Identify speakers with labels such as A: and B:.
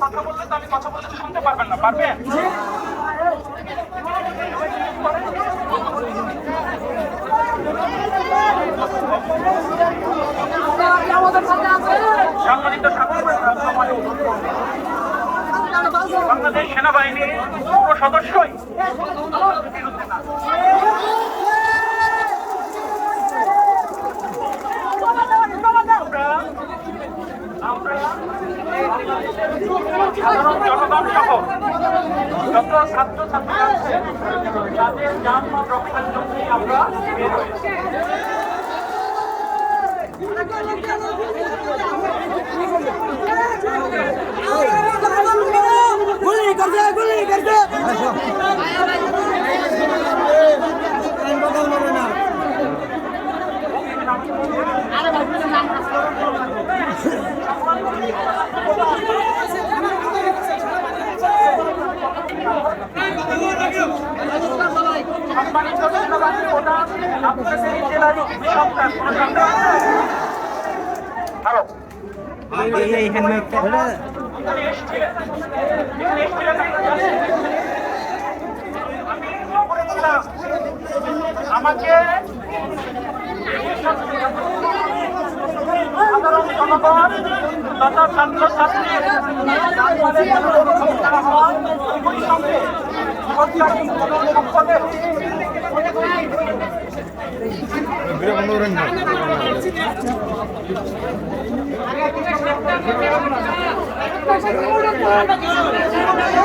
A: কথা বললে তো আমি কথা বললে তো শুনতে পারবেন না, পারবেন? সম্মানিত বাংলাদেশ সেনাবাহিনীর পুরো সদস্যই বিরুদ্ধে না। আমরা সাধারণ জনগণ সহ যত ছাত্রছাত্রী আছে তাদের যানবাহন রক্ষার জন্যই আমরা বের হয়েছি। সম্মানিত সেনাবাহিনী প্রধান, আপনাদের এই জেলার সন্তান কোন সন্তান আরো আমাকে সাধারণ জনগণ তথা ছাত্রছাত্রী ওই সঙ্গে সরকারি সম্পদের
B: Gracias.